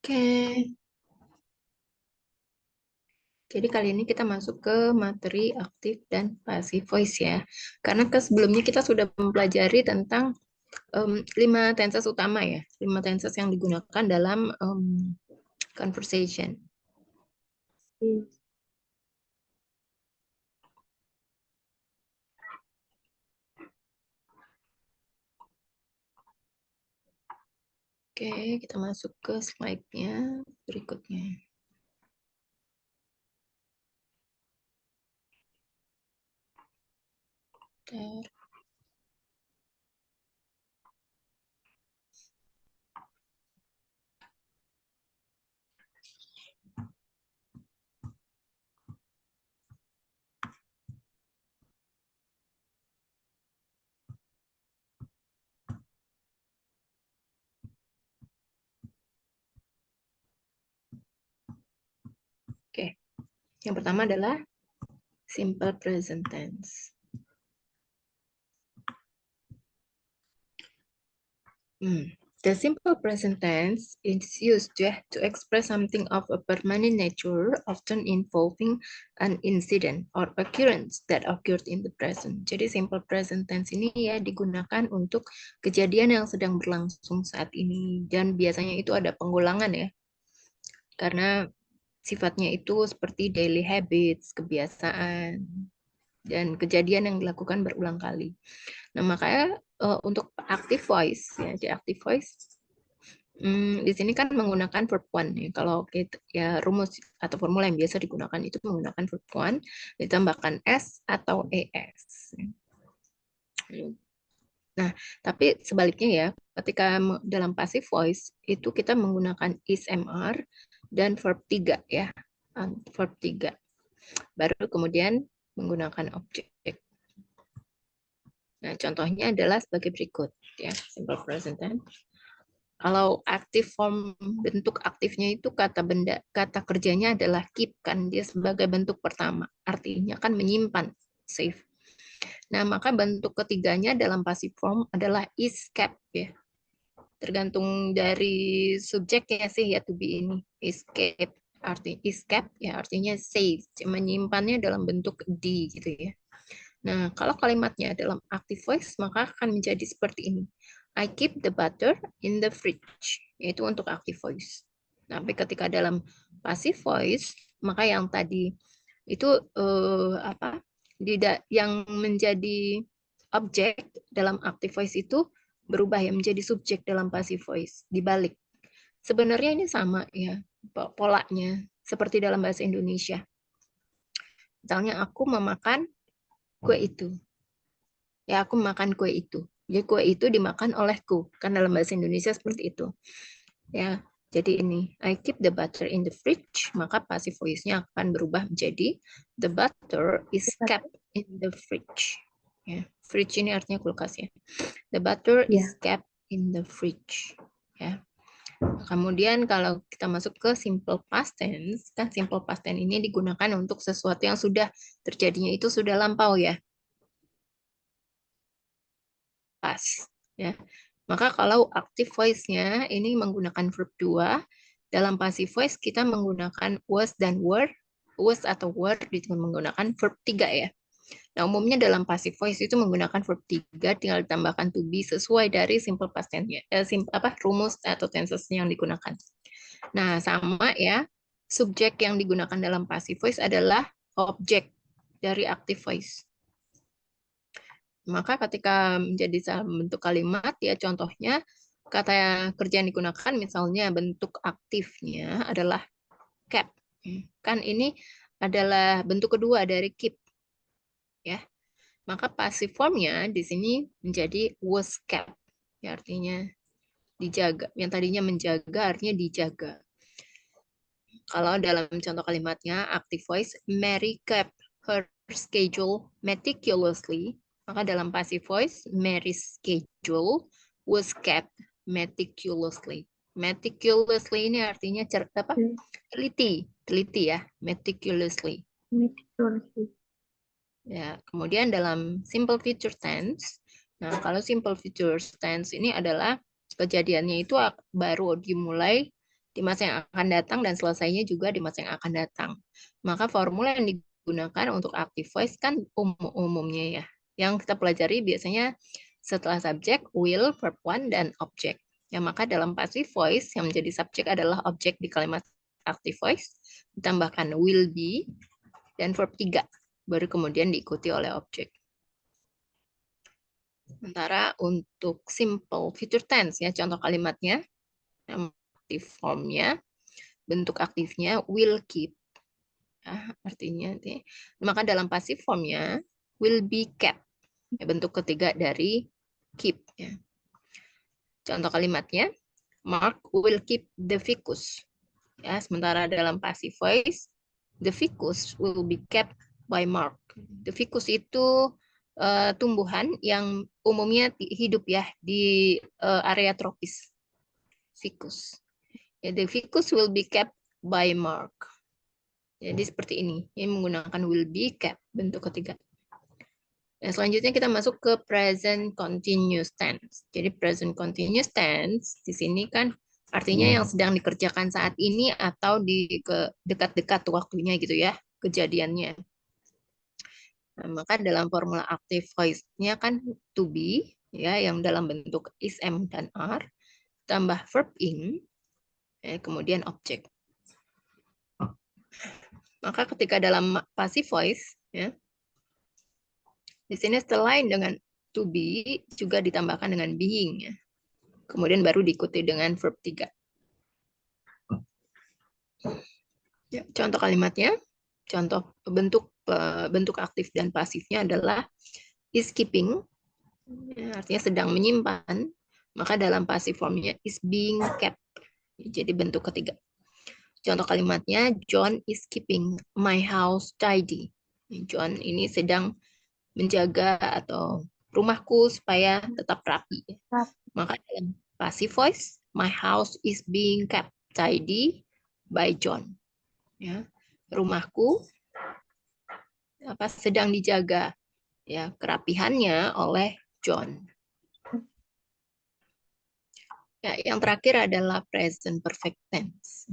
Oke, jadi kali ini kita masuk ke materi aktif dan passive voice ya. Karena sebelumnya kita sudah mempelajari tentang 5 tenses utama ya, 5 tenses yang digunakan dalam conversation. Oke, kita masuk ke slide-nya berikutnya. Bentar. Oke, yang pertama adalah simple present tense. The simple present tense is used to express something of a permanent nature, often involving an incident or occurrence that occurred in the present. Jadi simple present tense ini ya digunakan untuk kejadian yang sedang berlangsung saat ini, dan biasanya itu ada pengulangan ya, karena sifatnya itu seperti daily habits, kebiasaan, dan kejadian yang dilakukan berulang kali. Nah, makanya untuk active voice ya, di active voice di sini kan menggunakan verb one ya. Kalau kita, ya rumus atau formula yang biasa digunakan itu menggunakan verb one ditambahkan s atau es. Nah, tapi sebaliknya ya, ketika dalam passive voice itu kita menggunakan is mr dan verb 3 ya. Verb 3. Baru kemudian menggunakan objek. Nah, contohnya adalah sebagai berikut ya, simple present tense. Kalau aktif form bentuk aktifnya itu kata benda, kata kerjanya adalah keep kan, dia sebagai bentuk pertama. Artinya kan menyimpan, save. Nah, maka bentuk ketiganya dalam passive form adalah is kept ya. Tergantung dari subjeknya sih ya, to be ini. Is kept arti is kept ya artinya save, menyimpannya dalam bentuk di gitu ya. Nah, kalau kalimatnya dalam active voice, maka akan menjadi seperti ini. I keep the butter in the fridge. Yaitu untuk active voice. Tapi ketika dalam passive voice, maka yang tadi itu apa? Yang menjadi objek dalam active voice itu berubah ya menjadi subjek dalam passive voice. Dibalik. Sebenarnya ini sama ya polanya seperti dalam bahasa Indonesia. Misalnya aku memakan kue itu. Ya, aku makan kue itu. Jadi kue itu dimakan olehku. Kan dalam bahasa Indonesia seperti itu. Ya, jadi ini, I keep the butter in the fridge, maka passive voice-nya akan berubah menjadi the butter is kept in the fridge. Ya, fridge ini artinya kulkas ya. The butter is kept in the fridge. Ya. Kemudian kalau kita masuk ke simple past tense, kan simple past tense ini digunakan untuk sesuatu yang sudah terjadinya itu sudah lampau ya. Past. Ya. Maka kalau active voice-nya ini menggunakan verb 2, dalam passive voice kita menggunakan was dan were. Was atau were itu menggunakan verb 3 ya. Nah, umumnya dalam passive voice itu menggunakan verb 3 tinggal ditambahkan to be sesuai dari simple past tense-nya. Rumus atau tenses yang digunakan. Nah, sama ya. Subjek yang digunakan dalam passive voice adalah objek dari active voice. Maka ketika menjadi bentuk kalimat, ya contohnya kata kerja yang digunakan misalnya bentuk aktifnya adalah kept. Kan ini adalah bentuk kedua dari keep. Ya. Maka passive formnya di sini menjadi was kept. Ya, artinya dijaga. Yang tadinya menjaga artinya dijaga. Kalau dalam contoh kalimatnya active voice, Mary kept her schedule meticulously. Maka dalam passive voice, Mary's schedule was kept meticulously. Meticulously ini artinya teliti, teliti ya, meticulously. Ya, kemudian dalam simple future tense, nah kalau simple future tense ini adalah kejadiannya itu baru dimulai di masa yang akan datang dan selesainya juga di masa yang akan datang. Maka formula yang digunakan untuk active voice kan umumnya ya. Yang kita pelajari biasanya setelah subjek, will, verb one, dan objek. Ya, maka dalam passive voice yang menjadi subjek adalah objek di kalimat active voice, ditambahkan will be dan verb 3, baru kemudian diikuti oleh objek. Sementara untuk simple future tense ya, contoh kalimatnya, active formnya, bentuk aktifnya will keep. Artinya, maka dalam passive formnya will be kept. Ya, bentuk ketiga dari keep. Ya. Contoh kalimatnya, Mark will keep the ficus. Ya, sementara dalam passive voice, the ficus will be kept by Mark. The ficus itu tumbuhan yang umumnya hidup ya di area tropis. Ficus. Ya, the ficus will be kept by Mark. Jadi seperti ini. Ini menggunakan will be kept, bentuk ketiga. Nah, selanjutnya kita masuk ke present continuous tense. Jadi present continuous tense di sini kan artinya yang sedang dikerjakan saat ini atau di dekat-dekat waktunya gitu ya, kejadiannya. Nah, maka dalam formula active voice-nya kan to be ya, yang dalam bentuk is, am, dan are, tambah verb in, kemudian objek. Maka ketika dalam passive voice ya, di sini selain dengan to be juga ditambahkan dengan being ya. Kemudian baru diikuti dengan verb 3. Ya, contoh kalimatnya, contoh bentuk aktif dan pasifnya adalah is keeping, ya, artinya sedang menyimpan, maka dalam passive formnya is being kept. Jadi bentuk ketiga. Contoh kalimatnya, John is keeping my house tidy. John ini sedang menjaga atau rumahku supaya tetap rapi. Maka dalam passive voice, my house is being kept tidy by John. Ya, rumahku sedang dijaga ya kerapihannya oleh John. Ya, yang terakhir adalah present perfect tense.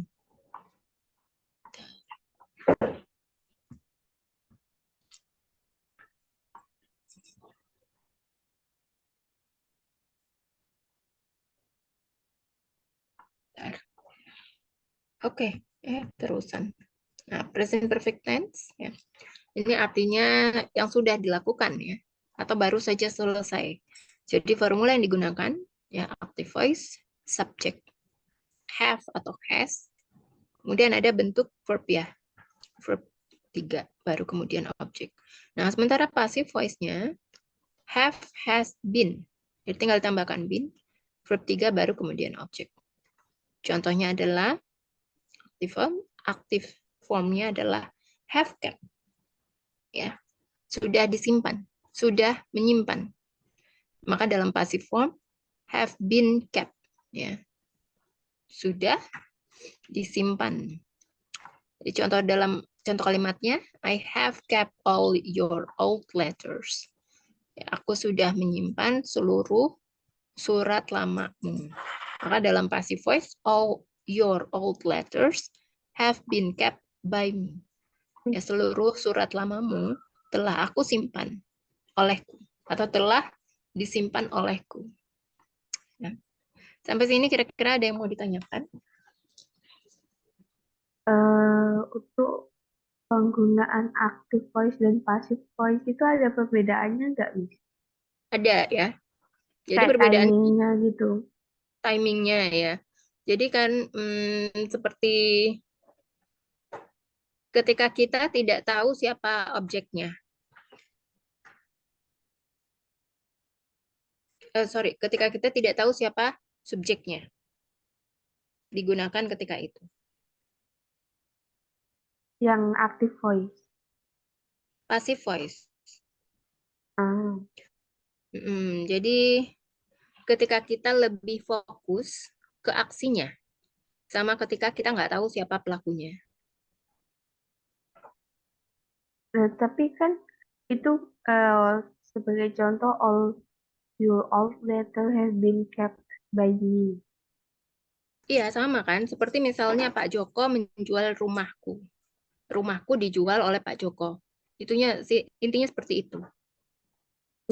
Oke, terusan. Nah, present perfect tense ya. Ini artinya yang sudah dilakukan ya atau baru saja selesai. Jadi formula yang digunakan ya active voice, subject, have atau has. Kemudian ada bentuk verb ya. Verb 3 baru kemudian objek. Nah, sementara passive voice-nya have, has, been. Jadi tinggal tambahkan been, verb 3 baru kemudian objek. Contohnya adalah active form-nya adalah have kept. Ya, sudah disimpan, sudah menyimpan. Maka dalam passive form have been kept, ya. Sudah disimpan. Jadi contoh kalimatnya, I have kept all your old letters. Ya, aku sudah menyimpan seluruh surat lamamu. Maka dalam passive voice, all your old letters have been kept by me. Ya, seluruh surat lamamu telah aku simpan olehku atau telah disimpan olehku. Ya. Sampai sini kira-kira ada yang mau ditanyakan? Untuk penggunaan active voice dan passive voice itu ada perbedaannya nggak, Miss? Ada ya. Jadi Kayak perbedaan timingnya gitu. timingnya ya. Jadi kan seperti ketika kita tidak tahu siapa objeknya. Ketika kita tidak tahu siapa subjeknya. Digunakan ketika itu. Yang active voice. Passive voice. Ah, Jadi ketika kita lebih fokus ke aksinya. Sama ketika kita nggak tahu siapa pelakunya. nah, tapi kan itu sebagai contoh all your old letter has been kept by me. Iya, sama kan? Seperti misalnya Pak Joko menjual rumahku. Rumahku dijual oleh Pak Joko. Itunya sih intinya seperti itu.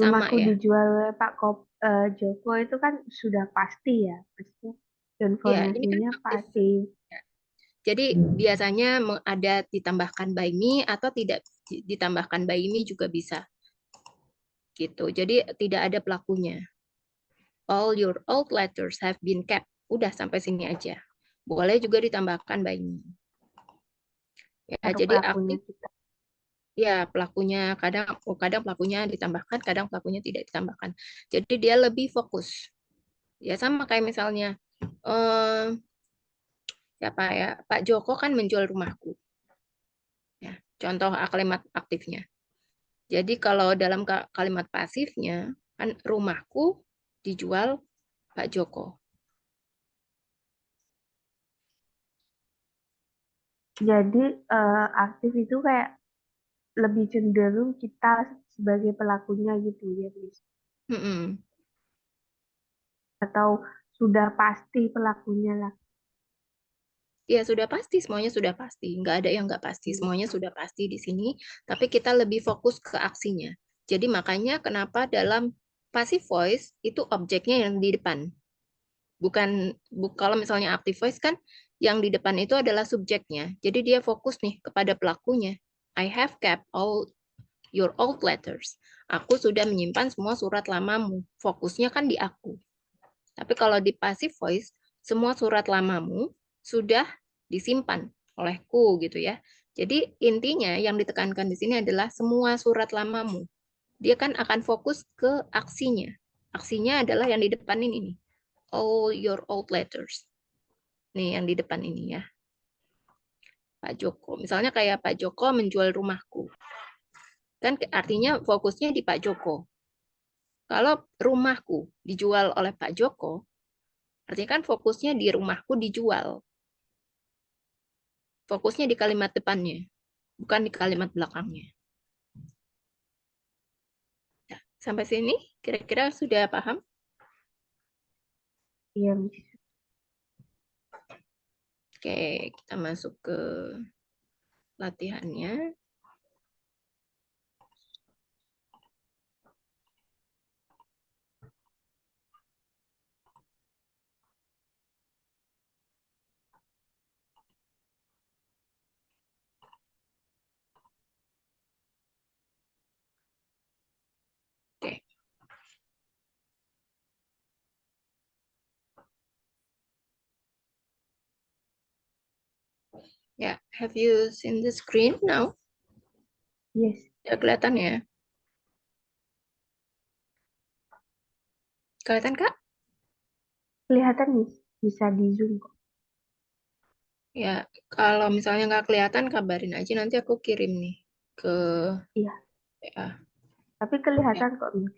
Sama Rumahku ya. dijual oleh Joko itu kan sudah pasti ya, maksudnya Iya, ini kan informasinya aktif. pasti. Jadi biasanya ada ditambahkan by me atau tidak ditambahkan by me juga bisa gitu. Jadi tidak ada pelakunya. All your old letters have been kept. Udah sampai sini aja. Boleh juga ditambahkan by me. Ya, Baru jadi pelakunya aktif kita. ya pelakunya kadang pelakunya ditambahkan, kadang pelakunya tidak ditambahkan. Jadi dia lebih fokus. Ya sama kayak misalnya eh, siapa ya Pak Joko kan menjual rumahku. Ya, contoh kalimat aktifnya. Jadi kalau dalam kalimat pasifnya kan rumahku dijual Pak Joko. Jadi aktif itu kayak lebih cenderung kita sebagai pelakunya gitu ya, Miss. Mm-mm. Atau sudah pasti pelakunya lah. Ya sudah pasti, semuanya sudah pasti. Nggak ada yang nggak pasti, Hmm. semuanya sudah pasti di sini. Tapi kita lebih fokus ke aksinya. Jadi makanya kenapa dalam passive voice itu objeknya yang di depan. Kalau misalnya active voice kan yang di depan itu adalah subjeknya. Jadi dia fokus nih kepada pelakunya. I have kept all your old letters. Aku sudah menyimpan semua surat lamamu. Fokusnya kan di aku. Tapi kalau di passive voice, semua surat lamamu sudah disimpan olehku gitu ya. Jadi intinya yang ditekankan di sini adalah semua surat lamamu. Dia kan akan fokus ke aksinya. Aksinya adalah yang di depan ini nih. All your old letters. Nih yang di depan ini ya. Pak Joko. Misalnya kayak Pak Joko menjual rumahku. Kan artinya fokusnya di Pak Joko. Kalau rumahku dijual oleh Pak Joko, artinya kan fokusnya di rumahku dijual. Fokusnya di kalimat depannya, bukan di kalimat belakangnya. Nah, sampai sini kira-kira sudah paham? Iya, Miss. Oke, kita masuk ke latihannya. Oke, ya, have you seen the screen now? Yes. Sudah kelihatan ya? Kelihatan Kak? Kelihatan, Miss. Bisa di zoom kok. Ya, kalau misalnya nggak kelihatan, kabarin aja nanti aku kirim nih ke Iya, PA. tapi Ya, kelihatan kok, Miss.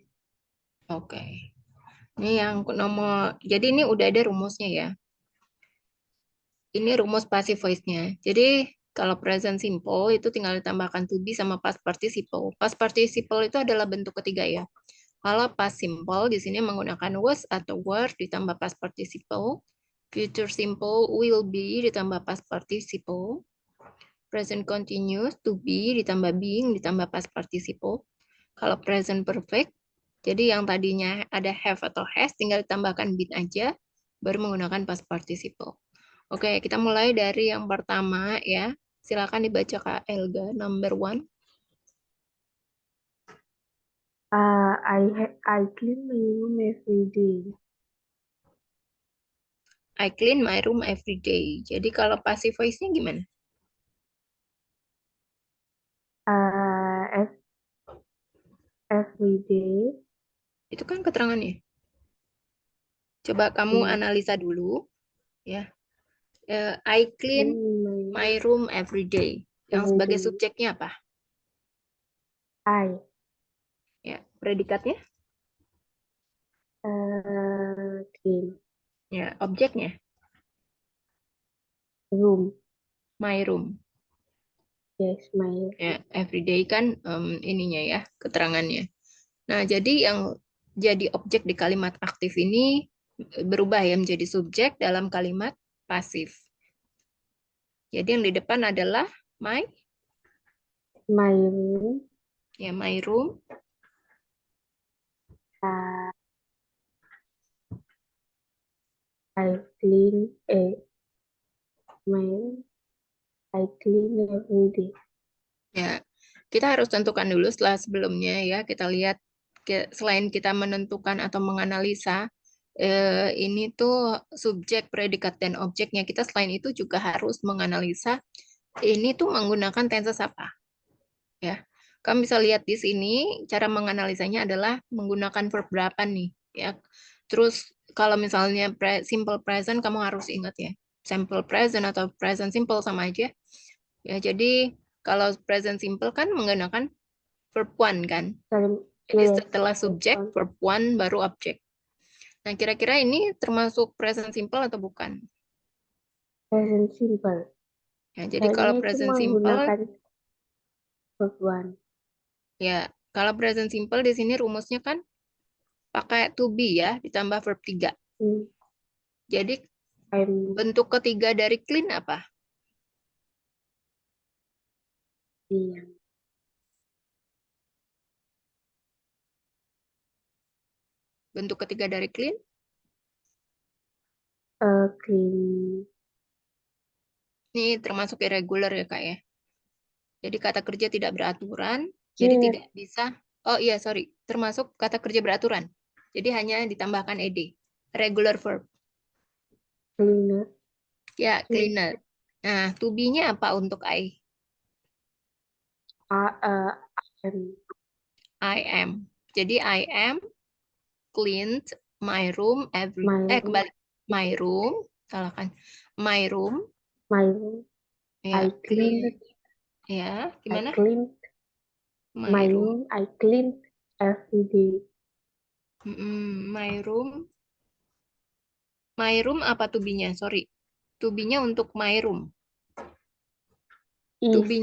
oke. Ini yang nomor, jadi ini udah ada rumusnya ya. Ini rumus passive voice-nya. Jadi kalau present simple itu tinggal ditambahkan to be sama past participle. Past participle itu adalah bentuk ketiga ya. Kalau past simple di sini menggunakan was atau were ditambah past participle. Future simple will be ditambah past participle. Present continuous to be ditambah being ditambah past participle. Kalau present perfect, jadi yang tadinya ada have atau has tinggal ditambahkan been aja, baru menggunakan past participle. Oke, kita mulai dari yang pertama ya. Silakan dibaca Kak Elga, number one. I clean my room every day. I clean my room every day. Jadi kalau passive voice-nya gimana? Uh, every day. Itu kan keterangannya. Coba kamu Iya. analisa dulu ya. I clean Clean my my room every day. Yang every sebagai day. subjeknya apa? I. Ya, predikatnya? Clean Ya, objeknya room. my room. Yes, my Ya, everyday kan ininya ya, keterangannya. Nah, jadi yang jadi objek di kalimat aktif ini berubah ya menjadi subjek dalam kalimat pasif. Jadi yang di depan adalah my room. ya my room. I clean my I clean every day. Ya, kita harus tentukan dulu setelah sebelumnya ya. Kita lihat selain kita menentukan atau menganalisa ini tuh subjek, predikat dan objeknya. Kita selain itu juga harus menganalisa ini tuh menggunakan tenses apa ya. Kamu bisa lihat di sini cara menganalisanya adalah menggunakan verb berapa nih ya. Terus kalau misalnya simple present kamu harus ingat ya. Simple present atau present simple sama aja. Ya, jadi kalau present simple kan menggunakan verb one kan. Jadi Yes, setelah subjek, verb one baru objek. Nah, kira-kira ini termasuk present simple atau bukan? present simple. Ya, jadi Kayaknya kalau itu present simple, menggunakan verb one. ya kalau present simple di sini rumusnya kan pakai to be ya, ditambah verb 3. Jadi I'm bentuk ketiga dari clean apa? being Bentuk ketiga dari clean? clean. Ini termasuk irregular ya, Kak ya. Jadi kata kerja tidak beraturan, jadi Yes, tidak bisa. Oh iya, sorry. Termasuk kata kerja beraturan. Jadi hanya ditambahkan ed. Regular verb. cleaner. Ya, cleaner. Nah, to be-nya apa untuk I? Am I am. Jadi I am cleaned my room every my room. kembali. My room, salah kan? My room My room. ya I clean cleaned. ya, I gimana? cleaned My my room. room. I cleaned every day. My room. My room apa to be-nya? Sorry. To be-nya untuk my room. To Is be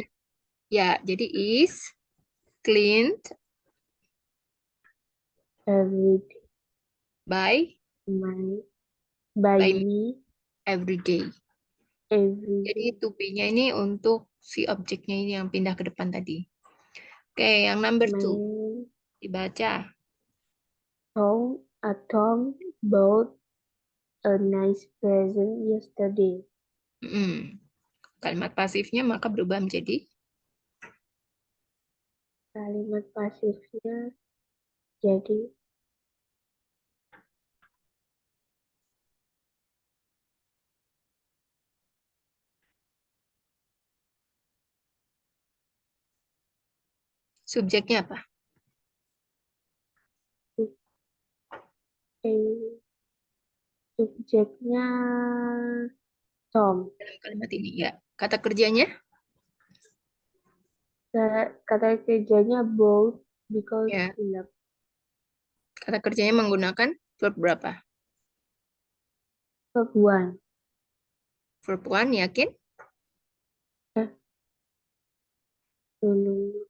ya, jadi is cleaned every day. by My by by me every day. every Jadi day. to be-nya ini untuk si objeknya ini yang pindah ke depan tadi. Oke, yang number 2 My dibaca. Tom bought a nice present yesterday. Kalimat pasifnya maka berubah menjadi Kalimat pasifnya jadi subjeknya apa? eh, subjeknya Tom. Dalam kalimat ini ya. Kata kerjanya Kata kerjanya both because ya. he loved. Kata kerjanya menggunakan verb berapa? Verb one. Verb one yakin? Eh, no, no, no.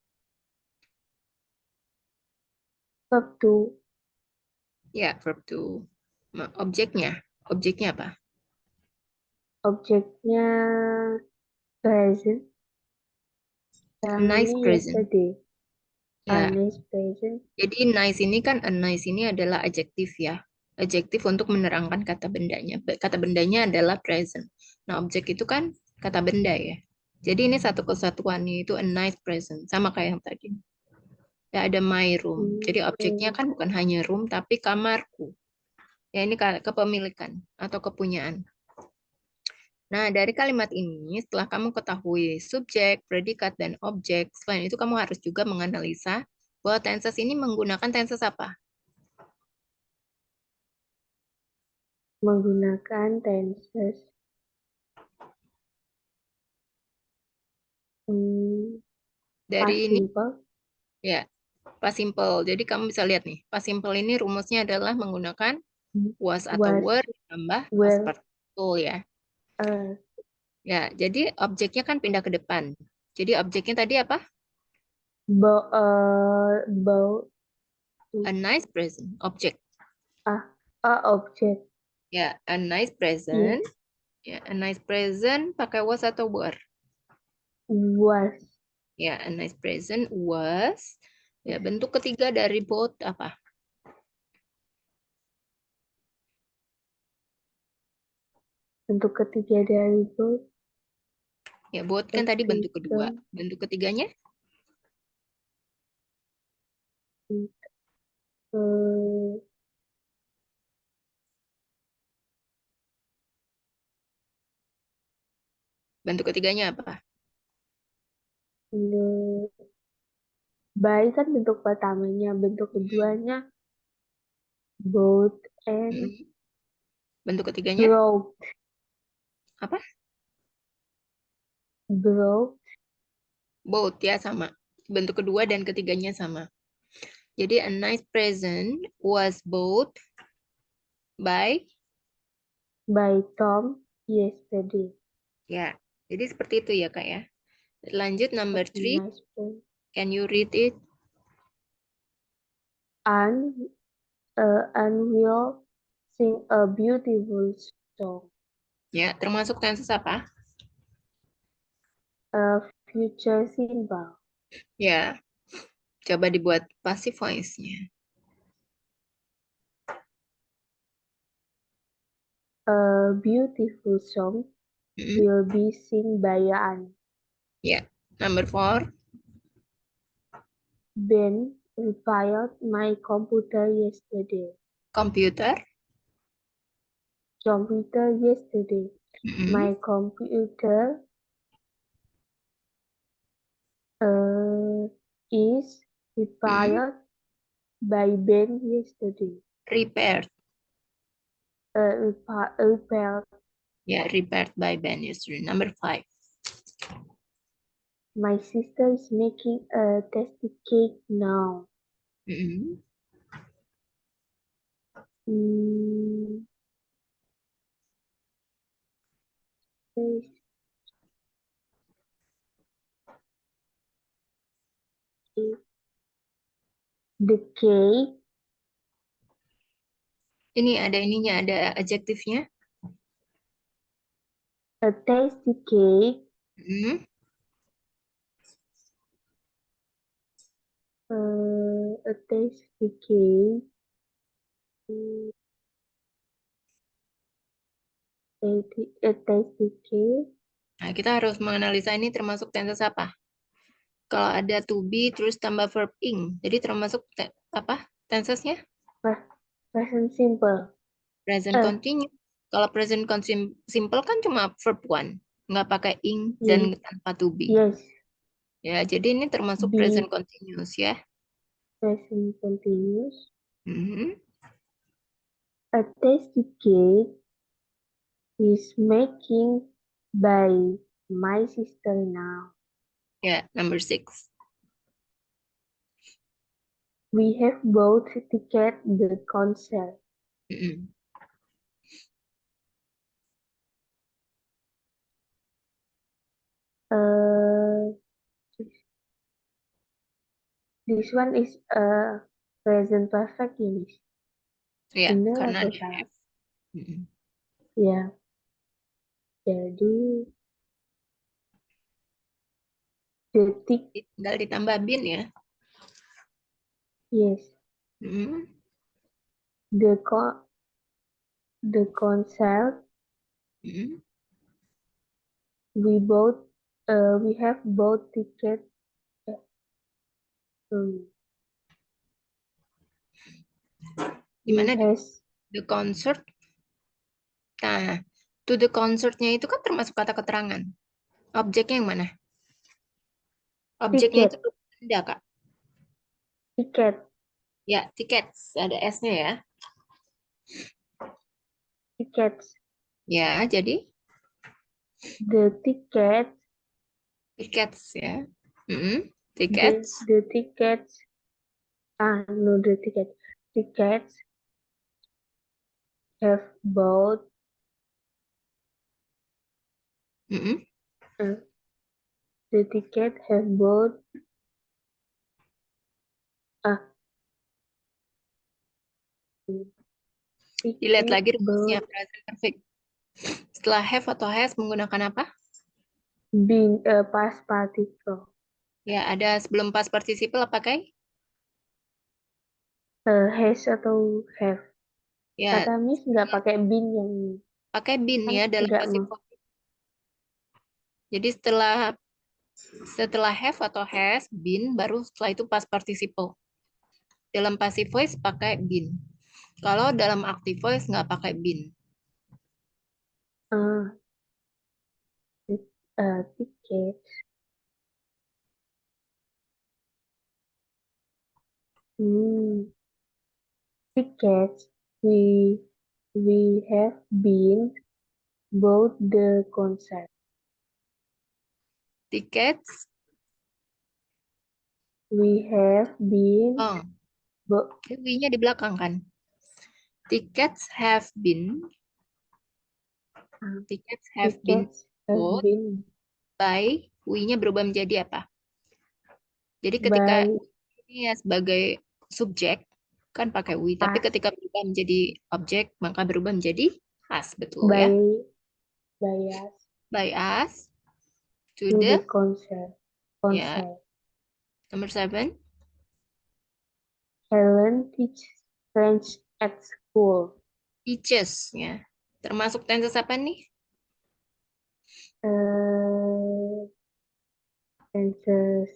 Verb two. Ya, verb two. Objeknya. Objeknya apa? Objeknya present. A Yang nice ini present. yesterday. A Ya. nice present. Jadi nice ini kan a nice ini adalah adjektif ya. Adjektif untuk menerangkan kata bendanya. Kata bendanya adalah present. Nah, objek itu kan kata benda ya. Jadi ini satu kesatuan itu a nice present. Sama kayak yang tadi. Ya, ada my room. Jadi objeknya kan bukan hanya room tapi kamarku. Ya, ini kepemilikan atau kepunyaan. Nah, dari kalimat ini, setelah kamu ketahui subjek, predikat, dan objek, selain itu kamu harus juga menganalisa bahwa tenses ini menggunakan tenses apa? Menggunakan tenses Dari past ini, simple. ya, past simple. Jadi kamu bisa lihat nih, past simple ini rumusnya adalah menggunakan was atau Was were ditambah past were participle ya. uh, Ya, jadi objeknya kan pindah ke depan. Jadi objeknya tadi apa? about A nice present, objek. a object Ya, a nice is present Ya, a nice present pakai was atau were? Was. Ya, a nice present was. Ya, bentuk ketiga dari both apa? Bentuk ketiga dari both. Ya, both kan tadi bentuk kedua. Bentuk ketiganya? Bentuk ketiganya apa? By kan bentuk pertamanya, bentuk keduanya both and Mm. Bentuk ketiganya broke. apa? Broke. Both ya, sama. Bentuk kedua dan ketiganya sama. Jadi a nice present was bought by Tom yesterday. ya. Jadi seperti itu ya, Kak ya. Lanjut number A 3. nice present. Can you read it? And will sing a beautiful song. Ya, termasuk tenses apa? A future simple. Ya, coba dibuat passive voice-nya. A beautiful song Mm. will be sung by An. Ya, number 4. Ben repaired my computer yesterday. Computer. Mm. My computer is Mm. repaired by Ben yesterday. Repaired. Repaired. Ya, repaired by Ben yesterday. Number 5. My sister is making a tasty cake now. Mm. Mm, the cake, Ini ada ininya, ada adjektifnya. a tasty cake, Mm. a tasty cake, a tasty cake. Nah, kita harus menganalisa ini termasuk tenses apa. Kalau ada to be terus tambah verb ing. Jadi termasuk apa? Tensesnya? Present simple. Present continuous. Kalau present simple kan cuma verb one. Nggak pakai ing Yes, dan tanpa to be. yes, Ya, jadi ini termasuk be present continuous ya. present continuous. Mhm. A tasty cake is making by my sister now. Ya, number 6. We have bought ticket the concert. Mhm. Uh, this one is a present perfect English. Ya, Benar karena atau ada salah? have. Mhm. Ya, jadi detik, Tinggal ditambah bin ya. yes, Mhm. the the concert Mhm. we bought, we have bought ticket. Um, we Dimana has the concert. Nah, to the concert-nya itu kan termasuk kata keterangan. Objeknya yang mana? Objeknya itu ticket, benda, Kak. ticket, Ya, tiket. Ada S-nya ya. tickets. Ya, jadi The ticket, tickets ya. Mm-mm. the Tickets. the tickets. No, the ticket. Tickets have bought. Mm-mm. Uh, the ticket have bought. Ah, Dilihat ticket lagi rumusnya bought. present perfect. Setelah have atau has menggunakan apa? Been, past participle. Ya, ada sebelum past participle apa pakai? Has atau have. Ya, Kata Miss nggak pakai been yang ini. pakai been Kan ya dalam tidak passive mau. voice. Jadi setelah have atau has, been, baru setelah itu past participle. Dalam passive voice pakai been. Kalau dalam active voice nggak pakai been. Uh, ticket. Hmm, tickets. We have been bought the concert. Tickets, We have been oh, bought. we-nya di belakang kan. Tickets have been, tickets have been Tickets have bought been by, we-nya berubah menjadi apa? Jadi ketika by ini ya sebagai subjek kan pakai we, tapi us ketika berubah menjadi objek maka berubah menjadi us, betul by ya? by us By us to to the the, concert. ya, Concert. number 7, Helen teaches French at school. teaches ya. Termasuk tenses apa nih? Uh, tenses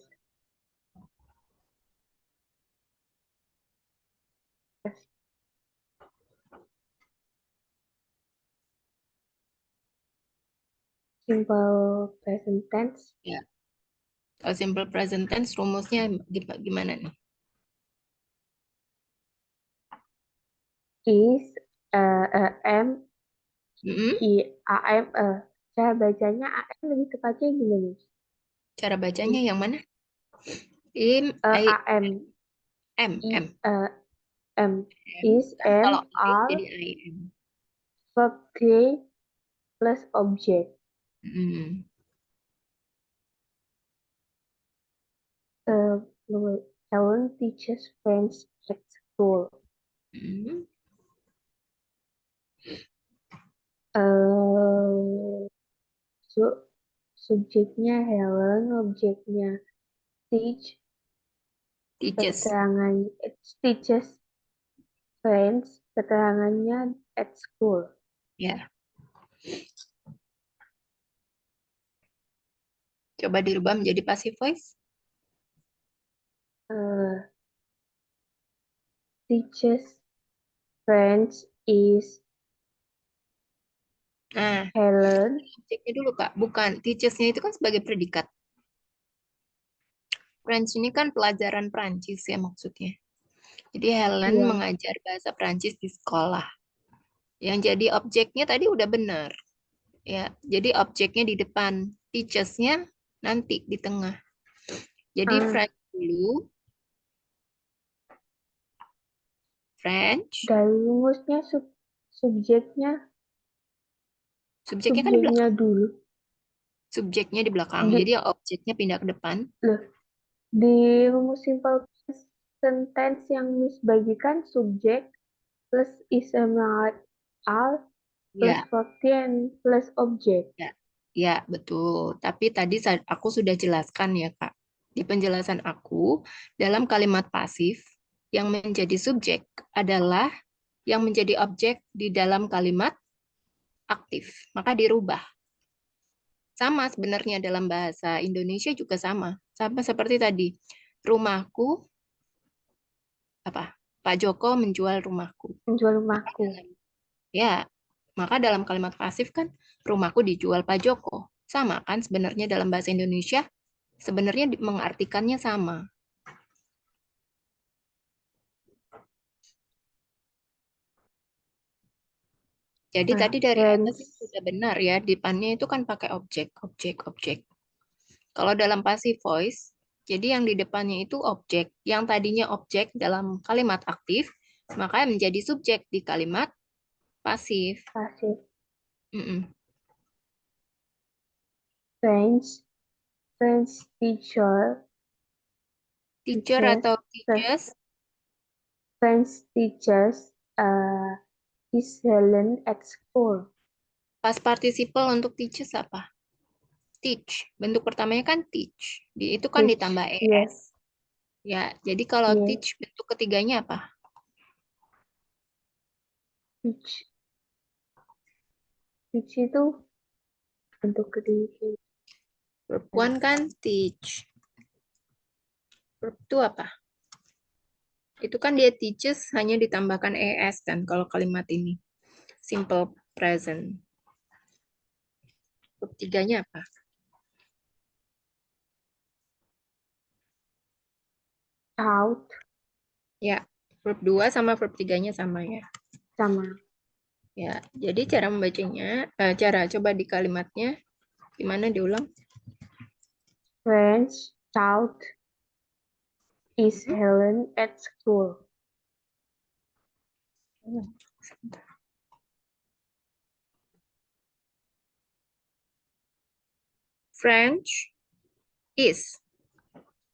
simple present tense Ya. Kalau simple present tense rumusnya gimana nih? is am Mm-mm. I am cara bacanya am lebih tepatnya gimana? Cara bacanya yang mana? Am M, I M. am M. is Kan kalau I are jadi I am. verb three plus object. Mm. Uh, Helen teaches French at school. Mm. Uh, su- Subjeknya Helen, objeknya teach, Teaches. keterangan teaches French, keterangannya at school. Ya. Coba dirubah menjadi passive voice. Uh, Teaches French is Nah, Helen. objeknya dulu Kak. Bukan. Teaches-nya itu kan sebagai predikat. French ini kan pelajaran Prancis ya maksudnya. Jadi Helen Iya. mengajar bahasa Prancis di sekolah. Yang jadi objeknya tadi udah benar. Ya, jadi objeknya di depan, teachers-nya nanti di tengah. Jadi Ah, French dulu, French, dari rumusnya subjeknya subjeknya kan di subjeknya belakang. dulu. Subjeknya di belakang. Di, Jadi objeknya pindah ke depan. loh, di rumus simple sentence yang Miss bagikan subjek plus isMR plus Ya, 14 plus objek. ya, ya, betul. Tapi tadi aku sudah jelaskan ya, Kak. Di penjelasan aku, dalam kalimat pasif, yang menjadi subjek adalah yang menjadi objek di dalam kalimat aktif. Maka dirubah. Sama sebenarnya dalam bahasa Indonesia juga sama. Sama seperti tadi. Rumahku, apa? Pak Joko menjual rumahku. Menjual Maka rumahku. ya, maka dalam kalimat pasif kan rumahku dijual Pak Joko. Sama kan sebenarnya dalam bahasa Indonesia sebenarnya mengartikannya sama. Jadi Nah, tadi dari atas French. itu sudah benar ya, depannya itu kan pakai objek, objek, objek. Kalau dalam passive voice, jadi yang di depannya itu objek, yang tadinya objek dalam kalimat aktif, maka menjadi subjek di kalimat pasif. Pasif. Mm-mm. French. French teacher Teacher teaches. atau teachers, French teaches is Helen at school. Past participle untuk teaches apa? Teach. Bentuk pertamanya kan teach. Itu kan Teach. ditambah Yes. es. Ya, jadi kalau Yes. teach bentuk ketiganya apa? Teach. Teach itu bentuk ketiga. Verb one kan teach. Verb two apa? Itu kan dia teaches hanya ditambahkan es kan kalau kalimat ini. Simple present. Verb tiganya apa? Out. Ya, verb 2 sama verb 3-nya sama ya. Sama. Ya, jadi cara membacanya, cara coba di kalimatnya, gimana diulang? French taught is Hmm? Helen at school. French is.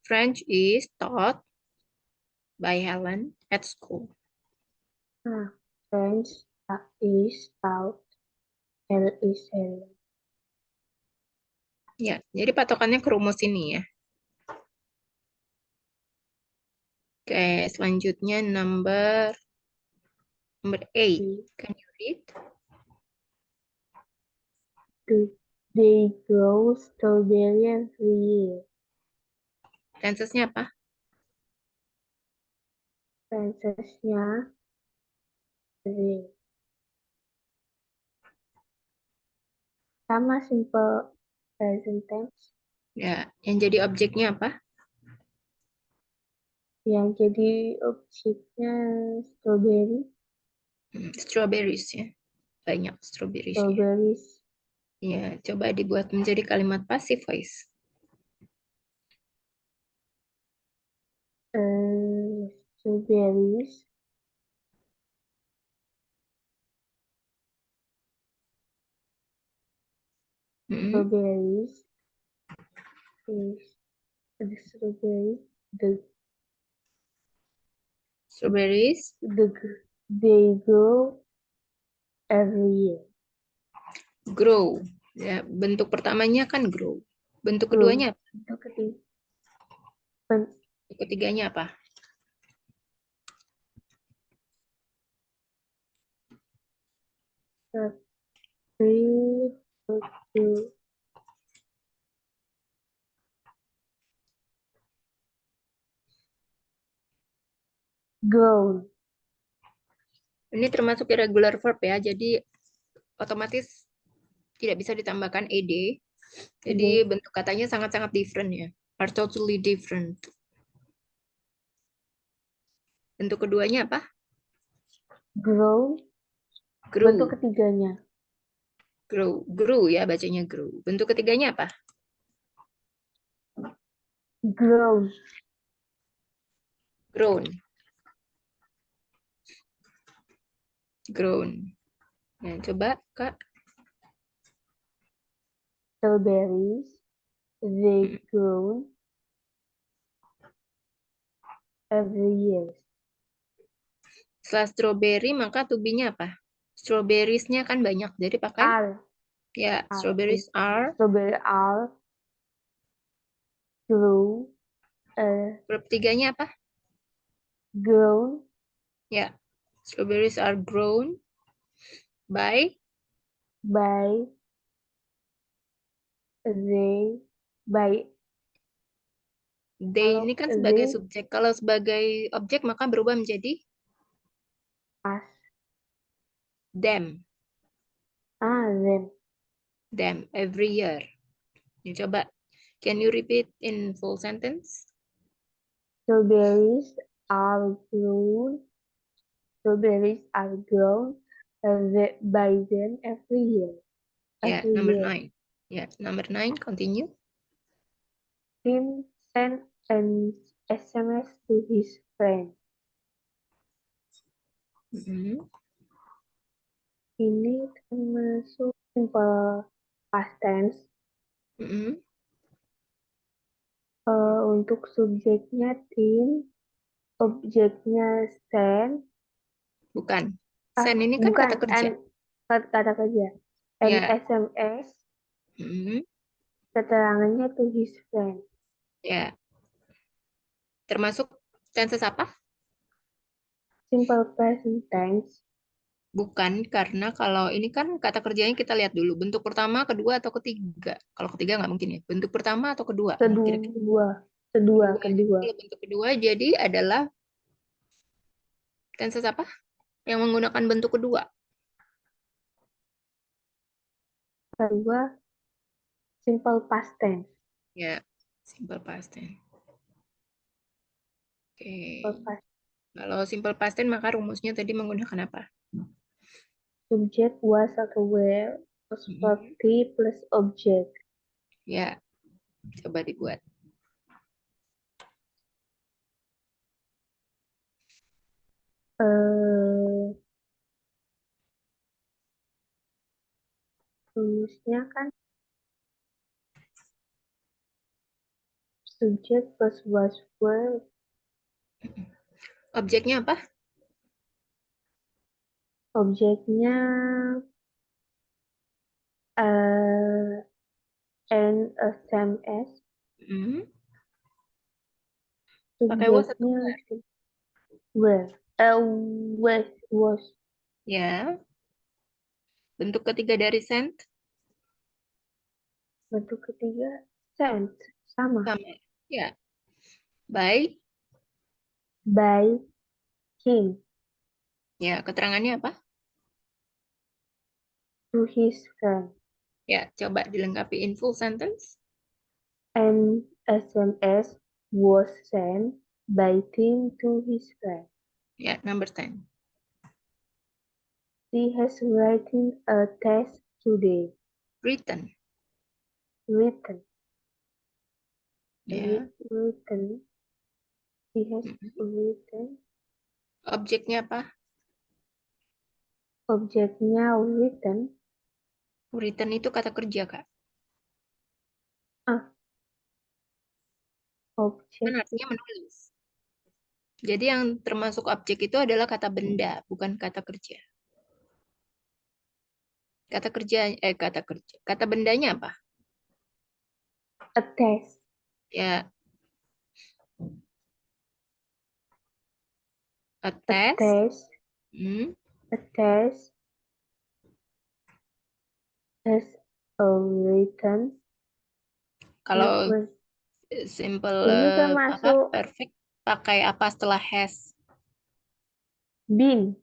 French is taught by Helen at school. Nah, French is taught is Helen. Ya, jadi patokannya ke rumus ini ya. Oke, selanjutnya number 8. Can you read? They grow strawberry every year. Tensesnya apa? Tensesnya they. Sama simple present tense. Ya, yang jadi objeknya apa? Yang jadi objeknya strawberry. Strawberries ya. Banyak strawberries-nya. Strawberries. Ya, coba dibuat menjadi kalimat passive voice. Strawberries Hmm. strawberries is the strawberries Strawberries they grow every year. grow. Ya, bentuk pertamanya kan grow. Bentuk Grow. keduanya apa? Bentuk ketiga. Bentuk ketiganya apa? Three, two, grown. Ini termasuk irregular verb ya, jadi otomatis tidak bisa ditambahkan ed. Jadi Okay. bentuk katanya sangat-sangat different ya. Are totally different. Bentuk keduanya apa? Grow. Bentuk Grew. ketiganya. Grow. Grew ya bacanya grew. Bentuk ketiganya apa? Grown. Grown. Grown. Nah, coba Kak. Strawberries. They grow every year. Setelah strawberry maka to-be-nya apa? Strawberries-nya kan banyak, jadi pakai Are. ya strawberries are. Strawberry are grow. Verb tiganya apa? Grown Ya, strawberries are grown by by they by they. Ini kan sebagai they subjek. Kalau sebagai objek maka berubah menjadi us. them. Them. Them every year. Ini coba. Can you repeat in full sentence? Strawberries are grown. Strawberries are grown by them every year. Ya, Every number year. 9. Ya, number 9, continue. Tim sent an SMS to his friend. Mhm. Ini termasuk simple past tense. Mhm. Untuk subjeknya Tim, objeknya send. Bukan. Send ini kan Bukan kata kerja. kata kerja. and Ya. SMS, Mm, keterangannya to his friend. ya. Termasuk tenses apa? Simple present tense, Bukan, karena kalau ini kan kata kerjanya kita lihat dulu. Bentuk pertama, kedua, atau ketiga. Kalau ketiga nggak mungkin ya. Bentuk pertama atau kedua nih kira-kira. kedua, kedua, Kedua. kedua. Kalau bentuk kedua jadi adalah tenses apa? Yang menggunakan bentuk kedua. Kedua, simple past tense. Ya, simple past tense. Oke. Simple past. Kalau simple past tense maka rumusnya tadi menggunakan apa? Subject was atau were plus verb Mm, be plus object. Ya, coba dibuat. Eh, rumusnya kan subject plus was were, Objeknya apa? objeknya and SMS, Mm, Pakai was atau subjeknya were? were, was, Ya. Bentuk ketiga dari sent bentuk ketiga sent, sama, sama. Ya. By. by him Ya, keterangannya apa? to his friend, Ya, coba dilengkapi in full sentence. and SMS was sent by Tim to his friend. Ya, number 10. He has written a test today. Written. Written, Ya. written. He has Mm. written. Objeknya apa? Objeknya written. Written itu kata kerja, Kak. Ah, Kan objek artinya menulis. Jadi yang termasuk objek itu adalah kata benda, bukan kata kerja. Kata kerja. Kata bendanya apa? a test. Ya, a A test. test. Hmm. A test has a written. Kalau simple Ini apa termasuk perfect pakai apa setelah has been.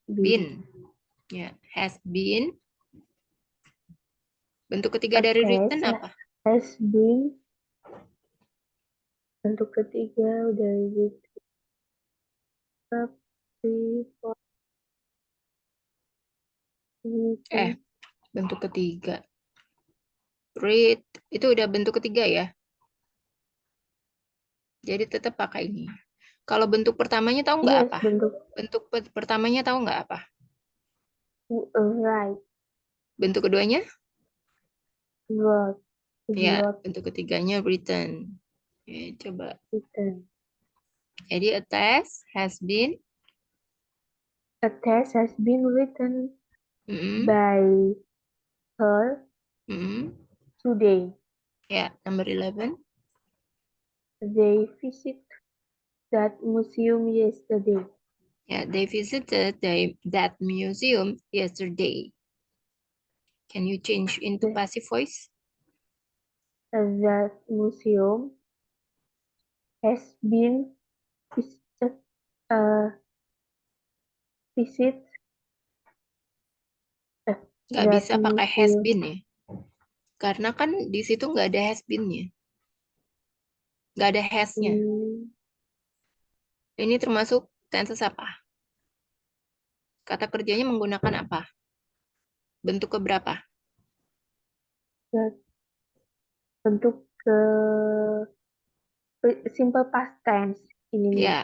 Been. been. Ya, has been. Bentuk ketiga A dari written test apa? has been. Bentuk ketiga udah Eh, written. bentuk ketiga. Read itu udah bentuk ketiga ya. Jadi tetap pakai ini. Kalau bentuk pertamanya tahu nggak Yes, apa? bentuk Bentuk pertamanya tahu nggak apa? right. Bentuk keduanya? Wrote. Ya, Wrote. bentuk ketiganya written. Coba. Written. Jadi a test has been. A test has been written Mm-mm, by her mm-mm. today. Ya, number 11. They visit that museum yesterday. Yeah, they visited that museum yesterday. Can you change into The, passive voice? that museum has been visited, uh, visit uh, Nggak that bisa pakai has museum. been ya. Karena kan di situ nggak ada has been-nya. Nggak ada has-nya. Hmm, Ini termasuk tenses apa? Kata kerjanya menggunakan apa? Bentuk keberapa? that bentuk ke simple past tense ininya. Ya,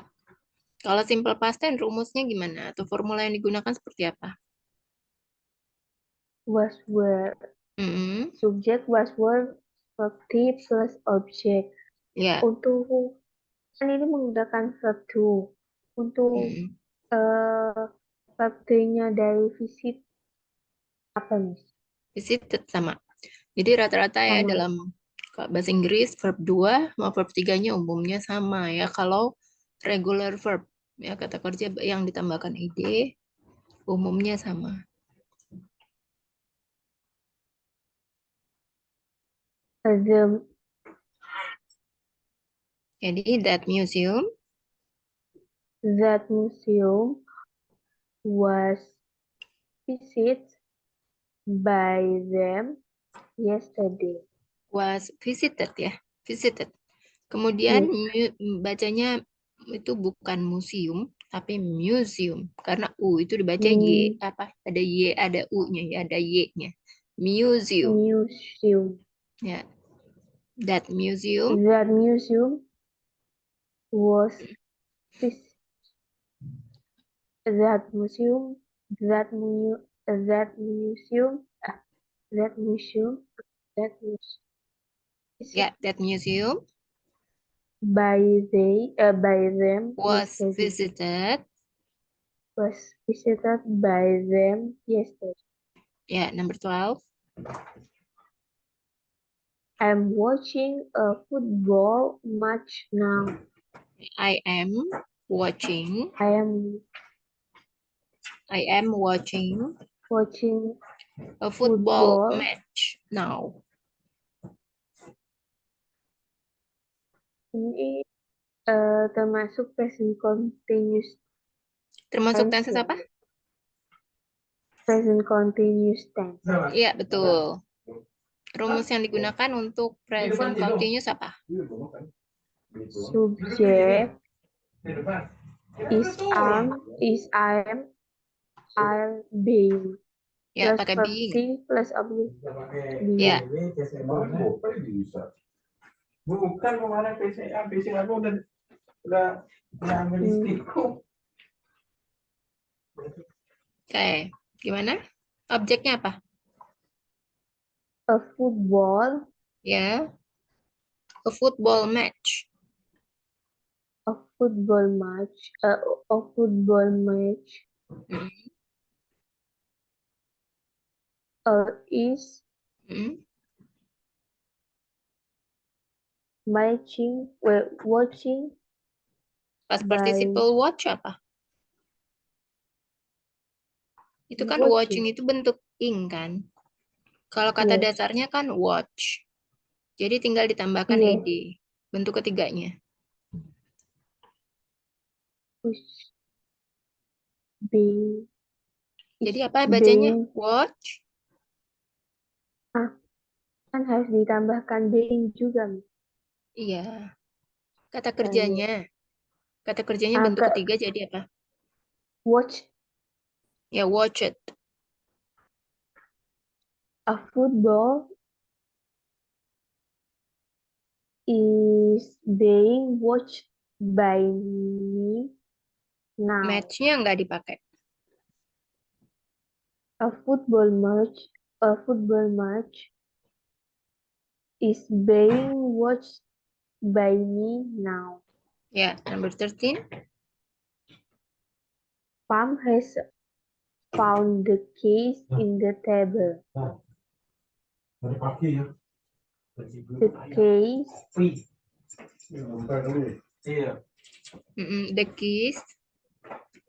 kalau simple past tense rumusnya gimana? Atau formula yang digunakan seperti apa? Was were. Mm-mm. Subjek was were verb plus object. Ya. Untuk kan ini menggunakan verb to. Untuk Mm-mm. verb nya dari visit apa nih? Visited sama. Jadi rata-rata ya Sama. dalam bahasa Inggris verb 2 sama verb 3-nya umumnya sama ya. Kalau regular verb ya kata kerja yang ditambahkan ed umumnya sama. The Jadi that museum that museum was visited by them yesterday. was visited ya, visited. Kemudian Yes. bacanya itu bukan museum tapi museum karena u itu dibaca y Mu- apa ada y ada u-nya ya ada y-nya. Museum Museum. ya. That museum That museum was vis- that museum that mu that museum that museum that was ya visited that museum by them was yesterday. visited Was visited by them yesterday. ya number 12. I'm watching a football match now. I am watching I am watching watching a football football. match now. Ini termasuk present continuous Termasuk tense tenses ya. apa? Present continuous tense. Iya, betul. Rumus yang digunakan untuk present continuous apa? Subject is are being Ya, plus pakai verb being. to plus object Ya, being. Bukan kemarin PCA, PCA aku udah ngambil listrikku. oke. Gimana? Objeknya apa? A football Ya, a football match. a football match a football match Mm, is mm. watching Pas by participle watch apa? Itu kan watching watching. itu bentuk ing kan? Kalau kata Yes, dasarnya kan watch. Jadi tinggal ditambahkan yes. ed. Bentuk ketiganya. Is being Jadi is apa bacanya? being Watch. kan harus ditambahkan being juga. Iya. Kata Nah, iya. kerjanya. Kata kerjanya bentuk ketiga jadi apa? Watch Ya, watch it. a football is being watched by me now. Match-nya nggak dipakai. A football match is being watched by me now. Ya, number 13. Pam has found the keys in the table. Dari pagi ya. The keys Iya. The keys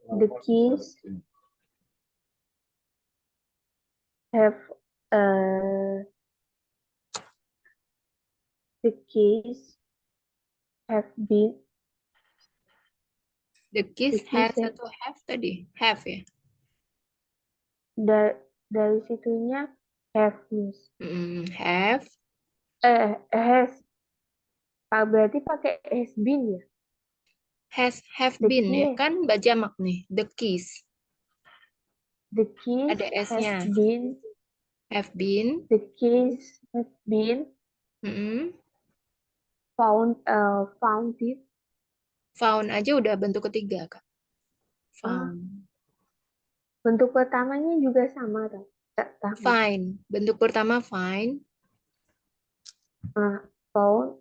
the keys have the keys have been the keys the keys has atau have tadi? Have ya. dari situnya have miss. Have. Has berarti pakai has been ya. Have The been ya. key Kan bajamak nih. The keys. the keys Ada have S-nya. been Have been. the keys have been Mm-mm. found it. Found aja udah bentuk ketiga, Kak. Oh, Found. bentuk pertamanya juga sama kan? Fine. Bentuk pertama fine. Found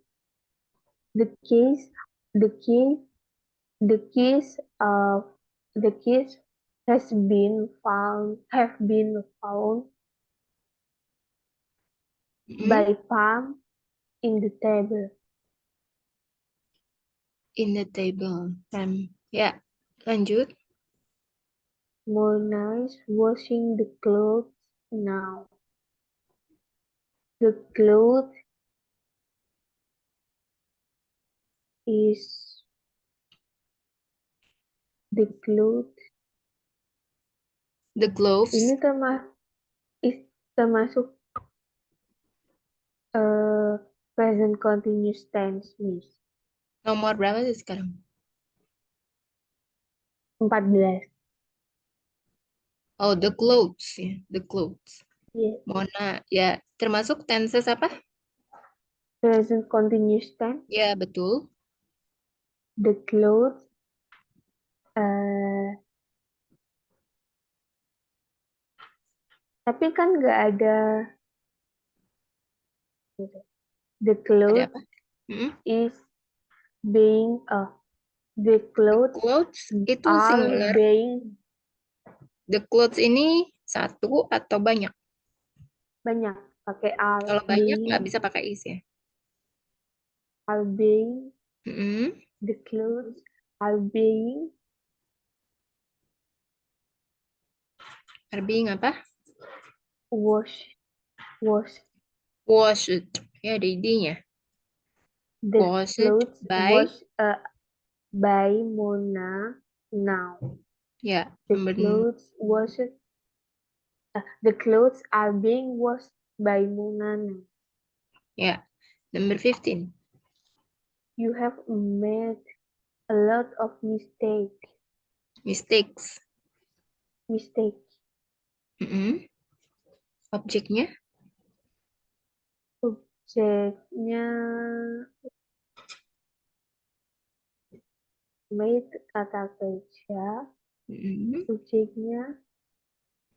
the keys the key the keys of the keys has been found have been found by palm in the table. In the table. Ya, lanjut. Mona is washing the clothes now. The clothes is the clothes The gloves. ini termasuk present continuous tense, Miss. Nomor berapa sih sekarang? 14. Oh, the clothes ya, the clothes. Yes. Mona, ya, termasuk tenses apa? Present continuous tense. Ya, betul. The clothes eh, tapi kan nggak ada the Ada clothes apa? Mm-mm. is being the clothes Clothes itu are singular. being The clothes ini satu atau banyak? banyak pakai are Kalau banyak nggak being bisa pakai is ya. are being Mm-mm. the clothes are being Are being apa? washed Washed. Ya, ada id-nya. the Washed clothes by. washed by Mona now. Ya, The nomor clothes washed the clothes are being washed by Mona now. ya, number 15. You have made a lot of mistakes. Mistakes. Mm-mm. Objeknya Objeknya made kata kerja. mm-mm. Subjeknya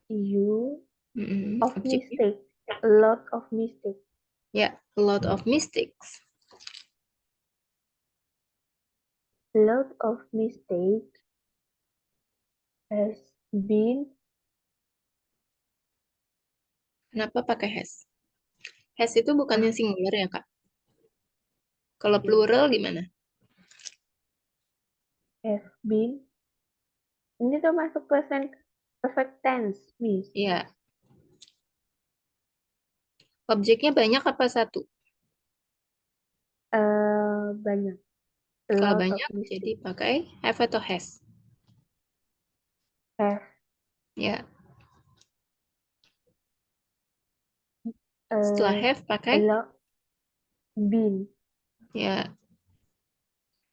you Mm-mm. of Objeknya mistake. A lot of mistake. ya, a lot of mistakes. A lot of mistake has been Kenapa pakai has? Has itu bukannya singular ya, Kak? Kalau plural gimana? Ini tuh masuk present perfect tense, Miss. Iya. Objeknya banyak apa satu? Banyak. A Kalau lot of banyak, jadi mistake. pakai have atau has. Have Ya. Setelah have a pakai lot been. ya.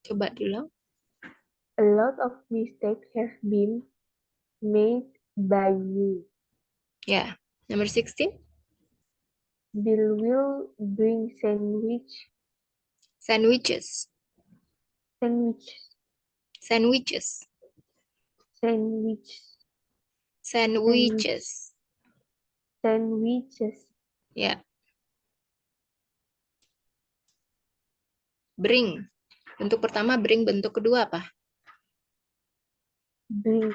Coba diulang. A lot of mistakes have been made by you. Ya. Number 16. Bill will bring Sandwiches. sandwiches. Sandwiches. Sandwiches. Sandwiches. Ya. Bring. Bentuk pertama bring, bentuk kedua apa? Bring.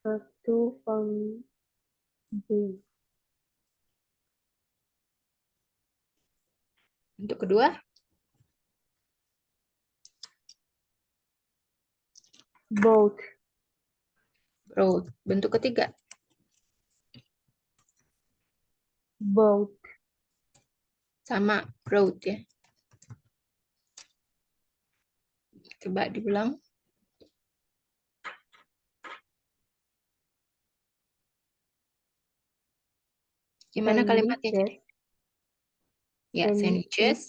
Satu from bring. Bentuk kedua Both. brought. Bentuk ketiga Both. sama brought ya. Coba diulang. Gimana kalimatnya? Sandwiches. Ya, sandwiches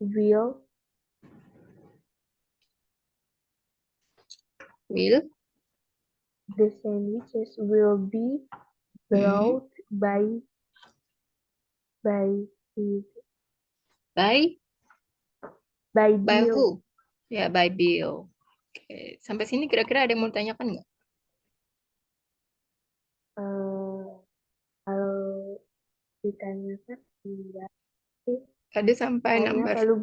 Will will the sandwiches will be brought by by Bill. who? Ya, by Bill. Oke, sampai sini kira-kira ada yang mau tanyakan nggak? Kalau ditanyakan enggak sih. Tadi sampai Kayaknya number perlu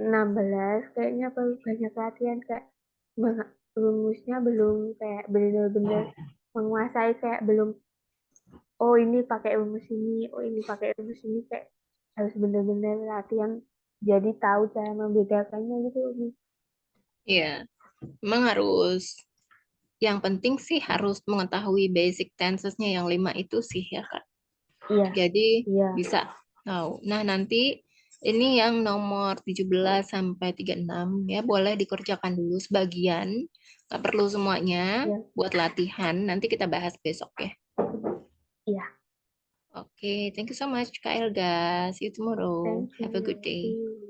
16, kayaknya perlu banyak latihan kayak rumusnya belum kayak benar-benar menguasai, kayak belum oh ini pakai rumus ini, oh ini pakai rumus ini, kayak harus benar-benar latihan jadi tahu cara membedakannya gitu. Umi. Iya, memang harus. Yang penting sih harus mengetahui basic tensesnya yang 5 itu sih ya Kak. Iya, Jadi iya. bisa tahu. Nah, nanti ini yang nomor 17 sampai 36 ya boleh dikerjakan dulu sebagian. Nggak perlu semuanya Iya. buat latihan. Nanti kita bahas besok ya. Iya. Oke, thank you so much Kak Elga. See you tomorrow. Thank Have a good you. See day. you.